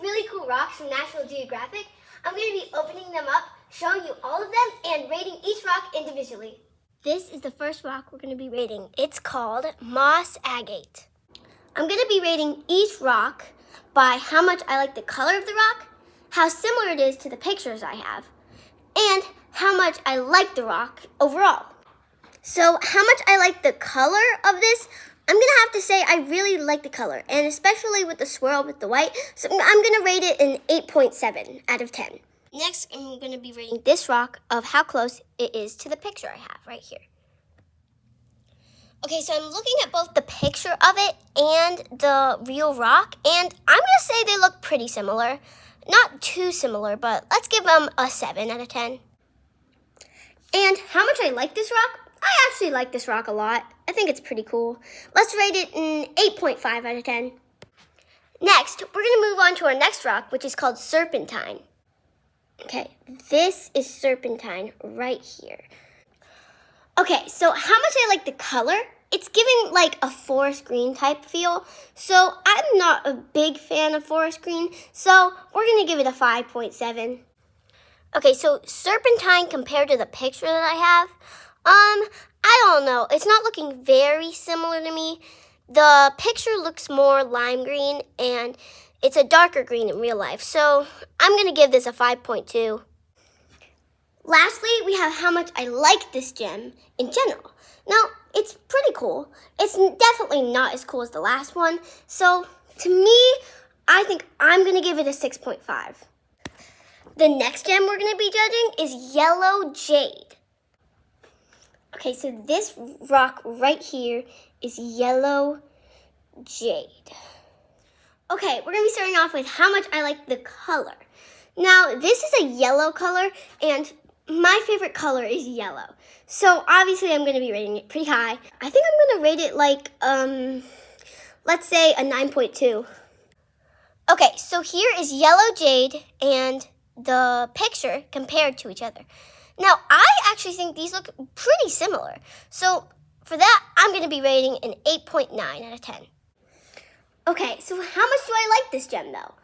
really cool rocks from National Geographic. I'm going to be opening them up, showing you all of them, and rating each rock individually. This is the first rock we're going to be rating. It's called moss agate. I'm going to be rating each rock by how much I like the color of the rock, how similar it is to the pictures I have, and how much I like the rock overall. So how much I like the color of this, I'm going to have to say I really like the color, and especially with the swirl with the white, so I'm going to rate it an 8.7 out of 10. Next, I'm going to be rating this rock of how close it is to the picture I have right here. Okay, so I'm looking at both the picture of it and the real rock, and I'm going to say they look pretty similar. Not too similar, but let's give them a 7 out of 10. And how much I like this rock? I actually like this rock a lot. I think it's pretty cool. Let's rate it an 8.5 out of 10. Next, we're going to move on to our next rock, which is called serpentine. Okay, this is serpentine right here. Okay, so how much I like the color? It's giving like a forest green type feel. So I'm not a big fan of forest green, so we're going to give it a 5.7. Okay, so serpentine compared to the picture that I have, I don't know. It's not looking very similar to me. The picture looks more lime green, and it's a darker green in real life. So I'm going to give this a 5.2. Lastly, we have how much I like this gem in general. Now, it's pretty cool. It's definitely not as cool as the last one. So to me, I think I'm going to give it a 6.5. The next gem we're going to be judging is yellow jade. Okay, so this rock right here is yellow jade. Okay, we're going to be starting off with how much I like the color. Now, this is a yellow color, and my favorite color is yellow. So, obviously, I'm going to be rating it pretty high. I think I'm going to rate it like, let's say a 9.2. Okay, so here is yellow jade and the picture compared to each other. Now, I actually think these look pretty similar. So, for that, I'm going to be rating an 8.9 out of 10. Okay, so how much do I like this gem, though?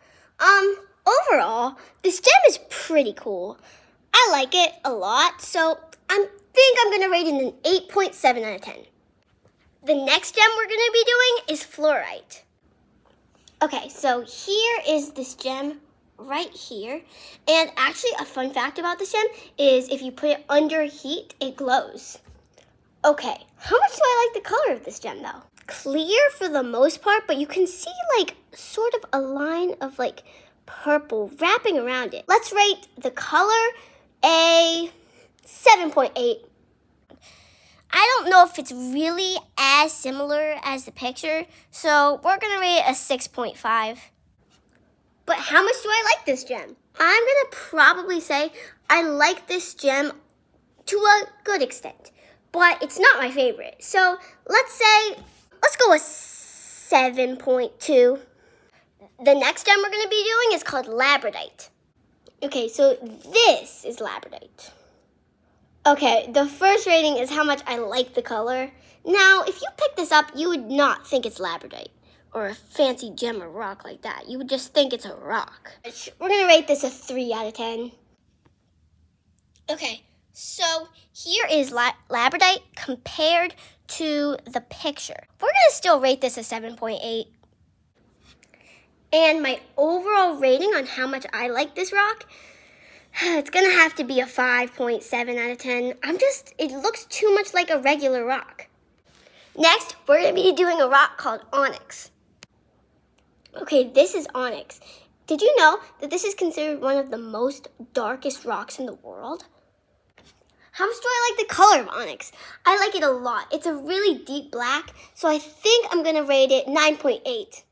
Overall, this gem is pretty cool. I like it a lot, so I think I'm going to rate it an 8.7 out of 10. The next gem we're going to be doing is fluorite. Okay, so here is this gem right here. And actually, a fun fact about this gem is if you put it under heat, it glows. Okay, how much do I like the color of this gem, though? Clear for the most part, but you can see like sort of a line of like purple wrapping around it. Let's rate the color a 7.8. I don't know if it's really as similar as the picture, so we're going to rate it a 6.5. But how much do I like this gem? I'm going to probably say I like this gem to a good extent, but it's not my favorite. So let's go with 7.2. The next gem we're going to be doing is called labradorite. Okay, so this is labradorite. Okay, the first rating is how much I like the color. Now, if you pick this up, you would not think it's labradorite or a fancy gem or rock like that. You would just think it's a rock. We're going to rate this a 3 out of 10. Okay, so here is labradorite compared to the picture. We're going to still rate this a 7.8. And my overall rating on how much I like this rock, it's going to have to be a 5.7 out of 10. It looks too much like a regular rock. Next, we're going to be doing a rock called onyx. Okay, this is onyx. Did you know that this is considered one of the most darkest rocks in the world? How much do I like the color of onyx? I like it a lot. It's a really deep black, so I think I'm going to rate it 9.8.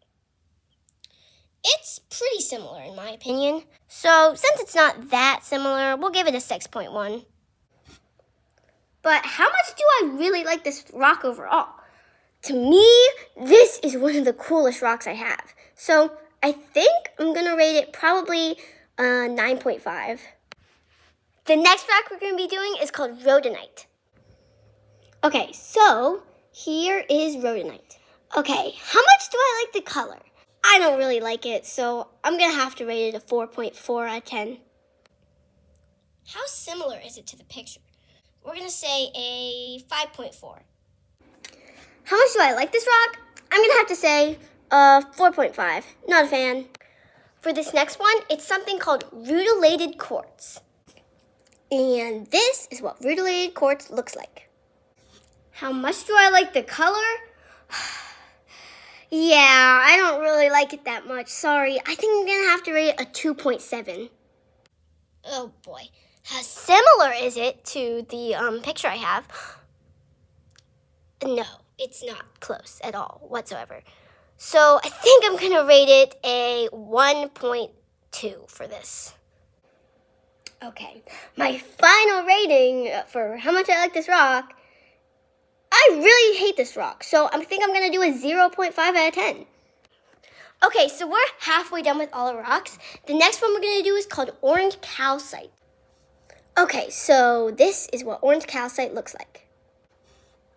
It's pretty similar in my opinion. So since it's not that similar, we'll give it a 6.1. But how much do I really like this rock overall? To me, this is one of the coolest rocks I have. So I think I'm going to rate it probably 9.5. The next rock we're going to be doing is called rhodonite. Okay, so here is rhodonite. Okay, how much do I like the color? I don't really like it, so I'm going to have to rate it a 4.4 out of 10. How similar is it to the picture? We're going to say a 5.4. How much do I like this rock? I'm going to have to say 4.5. Not a fan. For this next one, it's something called rutilated quartz. And this is what rutilated quartz looks like. How much do I like the color? Yeah, I don't really like it that much. Sorry. I think I'm going to have to rate it a 2.7. Oh boy. How similar is it to the picture I have? No, it's not close at all whatsoever. So I think I'm going to rate it a 1.2 for this. Okay, my final rating for how much I like this rock. I really hate this rock, so I think I'm going to do a 0.5 out of 10. Okay, so we're halfway done with all the rocks. The next one we're going to do is called orange calcite. Okay, so this is what orange calcite looks like.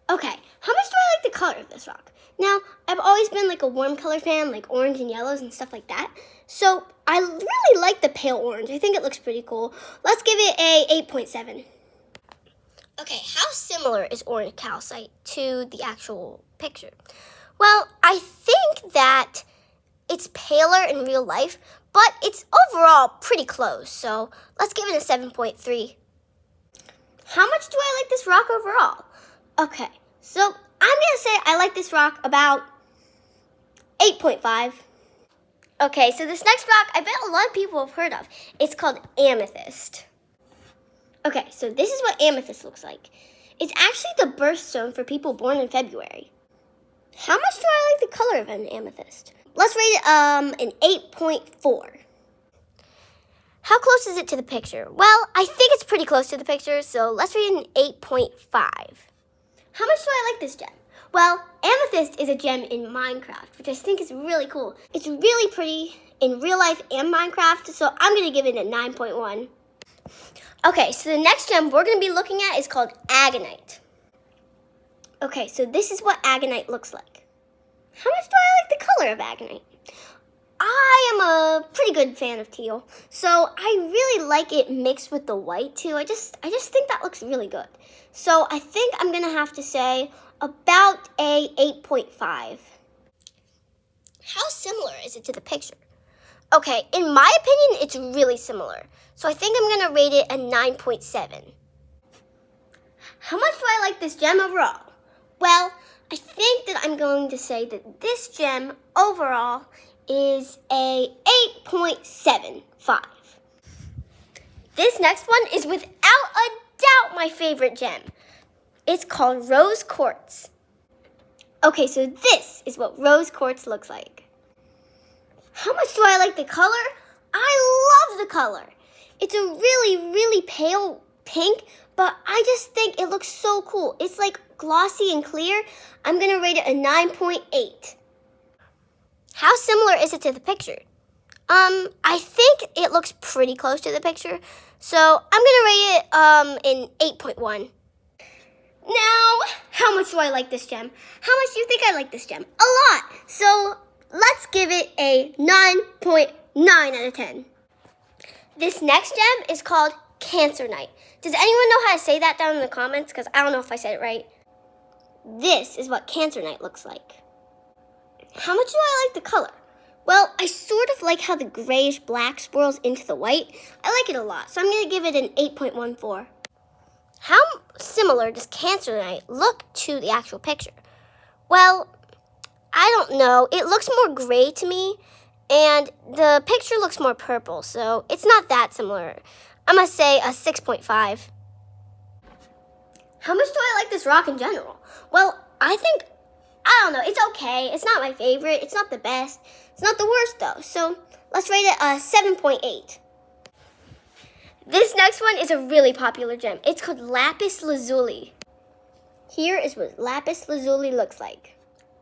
Okay, how much do I like the color of this rock? Now, I've always been like a warm color fan, like orange and yellows and stuff like that. So I really like the pale orange. I think it looks pretty cool. Let's give it a 8.7. Okay, how similar is orange calcite to the actual picture? Well, I think that it's paler in real life, but it's overall pretty close. So let's give it a 7.3. How much do I like this rock overall? Okay, so I'm going to say I like this rock about 8.5. Okay, so this next rock, I bet a lot of people have heard of. It's called amethyst. Okay, so this is what amethyst looks like. It's actually the birthstone for people born in February. How much do I like the color of an amethyst? Let's rate it an 8.4. How close is it to the picture? Well, I think it's pretty close to the picture, so let's rate it an 8.5. How much do I like this gem? Well, amethyst is a gem in Minecraft, which I think is really cool. It's really pretty in real life and Minecraft, so I'm going to give it a 9.1. Okay, so the next gem we're going to be looking at is called agonite. Okay, so this is what agonite looks like. How much do I like the color of agonite? I am a pretty good fan of teal, so I really like it mixed with the white too. I just think that looks really good. So I think I'm going to have to say about a 8.5. How similar is it to the picture? Okay, in my opinion, it's really similar. So I think I'm going to rate it a 9.7. How much do I like this gem overall? Well, I think that I'm going to say that this gem overall is a 8.75. This next one is without a doubt my favorite gem. It's called rose quartz. Okay, so this is what rose quartz looks like. How much do I like the color? I love the color. It's a really, really pale pink, but I just think it looks so cool. It's like glossy and clear. I'm going to rate it a 9.8. How similar is it to the picture? I think it looks pretty close to the picture, so I'm going to rate it an 8.1. Now, how much do I like this gem? How much do you think I like this gem? A lot. So let's give it a 9.9 out of 10. This next gem is called cancerite. Does anyone know how to say that down in the comments? Because I don't know if I said it right. This is what cancerite looks like. How much do I like the color? Well, I sort of like how the grayish black swirls into the white. I like it a lot, so I'm going to give it an 8.14. How similar does cancerite look to the actual picture? Well, I don't know. It looks more gray to me, and the picture looks more purple, so it's not that similar. I'm going to say a 6.5. How much do I like this rock in general? Well, I don't know. It's okay. It's not my favorite. It's not the best. It's not the worst, though. So let's rate it a 7.8. This next one is a really popular gem. It's called lapis lazuli. Here is what lapis lazuli looks like.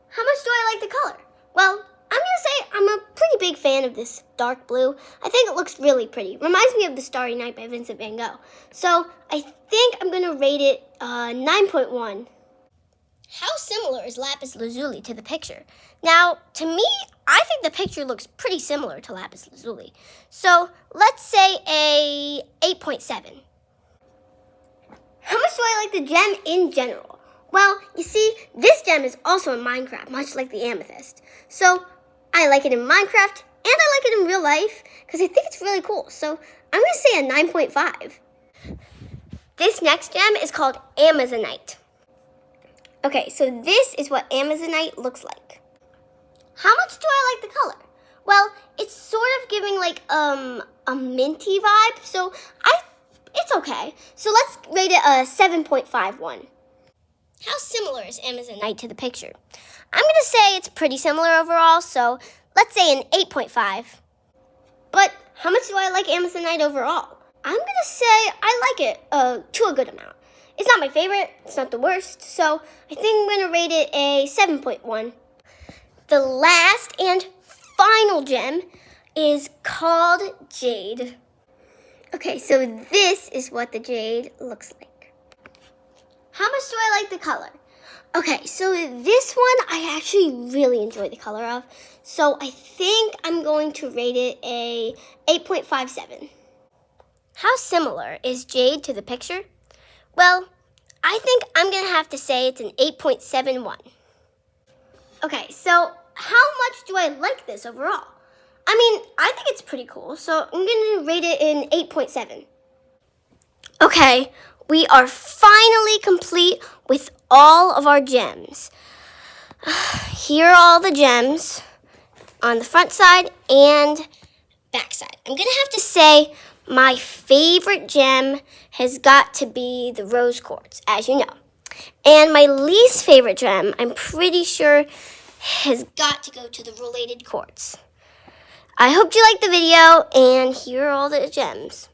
How much do I like the color? Well, I'm going to say I'm a pretty big fan of this dark blue. I think it looks really pretty. Reminds me of The Starry Night by Vincent van Gogh. So I think I'm going to rate it 9.1. How similar is lapis lazuli to the picture? Now, to me, I think the picture looks pretty similar to lapis lazuli. So let's say a 8.7. How much do I like the gem in general? Well, you see, this gem is also in Minecraft, much like the amethyst. So I like it in Minecraft, and I like it in real life, because I think it's really cool. So I'm going to say a 9.5. This next gem is called Amazonite. Okay, so this is what Amazonite looks like. How much do I like the color? Well, it's sort of giving like a minty vibe, so it's okay. So let's rate it a 7.51. How similar is Amazonite to the picture? I'm going to say it's pretty similar overall, so let's say an 8.5. But how much do I like Amazonite overall? I'm going to say I like it to a good amount. It's not my favorite, it's not the worst, so I think I'm going to rate it a 7.1. The last and final gem is called jade. Okay, so this is what the jade looks like. How much do I like the color? Okay, so this one I actually really enjoy the color of, so I think I'm going to rate it a 8.57. How similar is jade to the picture? Well, I think I'm going to have to say it's an 8.71. Okay, so how much do I like this overall? I mean, I think it's pretty cool, so I'm going to rate it an 8.7. Okay, we are finally complete with all of our gems. Here are all the gems on the front side and back side. I'm going to have to say my favorite gem has got to be the rose quartz, as you know. And my least favorite gem, I'm pretty sure, has got to go to the related quartz. I hope you liked the video, and here are all the gems.